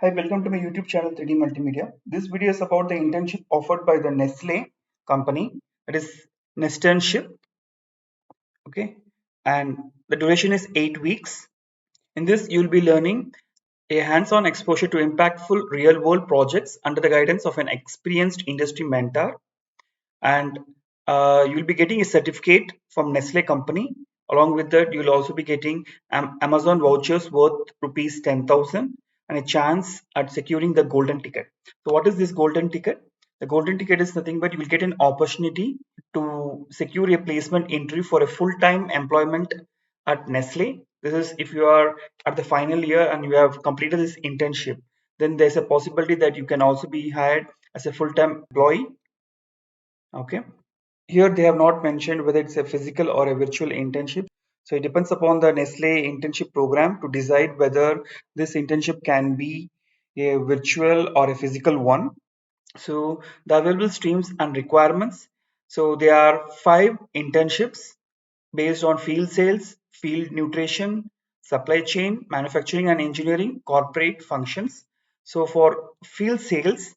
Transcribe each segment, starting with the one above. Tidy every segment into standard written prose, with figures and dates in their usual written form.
Hi, welcome to my YouTube channel 3D Multimedia. This video is about the internship offered by the Nestle company, that is Nesternship. Okay, and the duration is 8 weeks. In this, you'll be learning a hands-on exposure to impactful real-world projects under the guidance of an experienced industry mentor, and you'll be getting a certificate from Nestle company. Along with that, you'll also be getting Amazon vouchers worth rupees 10,000 and a chance at securing the golden ticket. So what is this golden ticket? The golden ticket is nothing but you will get an opportunity to secure a placement interview for a full-time employment at Nestle. This is if you are at the final year and you have completed this internship, then there's a possibility that you can also be hired as a full-time employee. Okay. Here they have not mentioned whether it's a physical or a virtual internship. So it depends upon the Nestle internship program to decide whether this internship can be a virtual or a physical one. So the available streams and requirements. So there are 5 internships based on field sales, field nutrition, supply chain, manufacturing and engineering, corporate functions. So for field sales,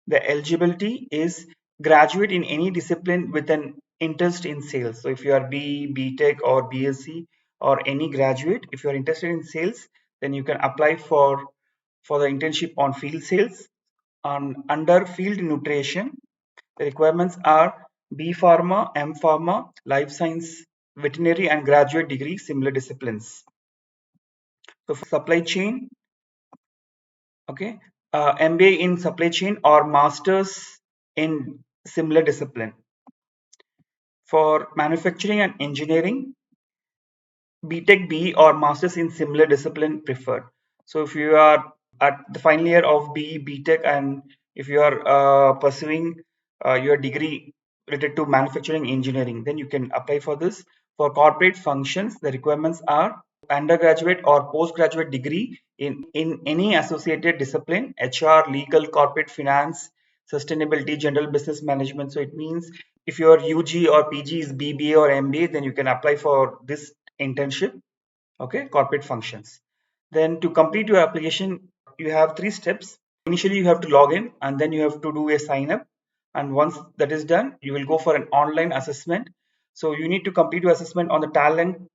the eligibility is graduate in any discipline with an interest in sales. So if you are BTech or BSc or any graduate, if you are interested in sales, then you can apply for the internship on field sales. Under field nutrition, the requirements are B Pharma, M Pharma, Life Science, Veterinary and graduate degree similar disciplines. So for supply chain, okay, MBA in supply chain or masters in similar discipline. For manufacturing and engineering, BTech B or masters in similar discipline preferred. So if you are at the final year of BTech and if you are pursuing your degree related to manufacturing engineering, then you can apply for this. For corporate functions, the requirements are undergraduate or postgraduate degree in any associated discipline: HR, legal, corporate finance, sustainability, general business management. So it means if your UG or PG is BBA or MBA, then you can apply for this internship. Okay, corporate functions. Then to complete your application, you have 3 steps. Initially you have to log in and then you have to do a sign up, and once that is done, you will go for an online assessment. So you need to complete your assessment on the talent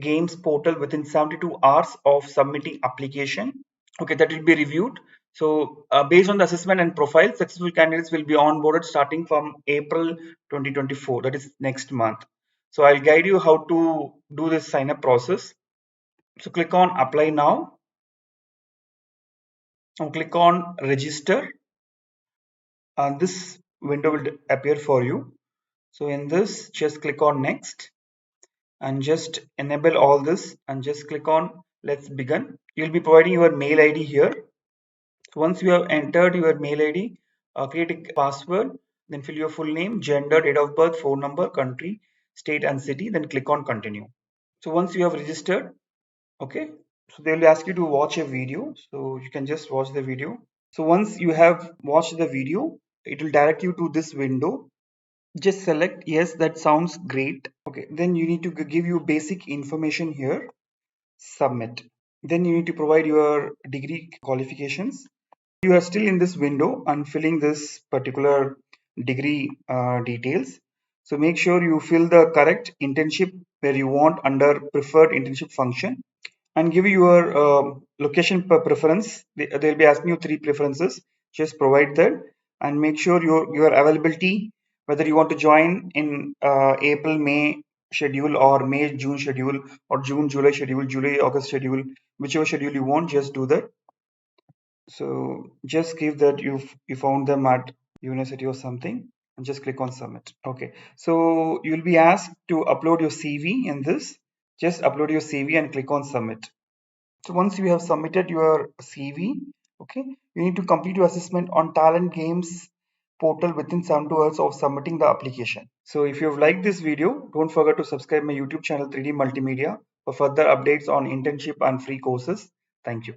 games portal within 72 hours of submitting application. Okay, that will be reviewed. So based on the assessment and profile, successful candidates will be onboarded starting from April 2024, that is next month. So I'll guide you how to do this sign up process. So click on apply now and click on register, and this window will appear for you. So in this, just click on next and just enable all this and just click on let's begin. You'll be providing your mail ID here. Once you have entered your mail ID, create a password, then fill your full name, gender, date of birth, phone number, country, state and city, then click on continue. So once you have registered, okay, so they will ask you to watch a video, so you can just watch the video. So once you have watched the video, it will direct you to this window. Just select yes, that sounds great. Okay, then you need to give you basic information here, submit. Then you need to provide your degree qualifications. You are still in this window and filling this particular degree details. So make sure you fill the correct internship where you want under preferred internship function and give your location preference. They'll be asking you 3 preferences. Just provide that and make sure your availability, whether you want to join in April May schedule or May June schedule or June July schedule, July August schedule, whichever schedule you want, just do that. So just give that you found them at university or something and just click on submit. Okay, so you'll be asked to upload your CV in this. Just upload your CV and click on submit. So once you have submitted your CV, okay, you need to complete your assessment on Talent Games portal within 72 hours of submitting the application. So if you've liked this video, don't forget to subscribe my YouTube channel 3D Multimedia for further updates on internship and free courses. Thank you.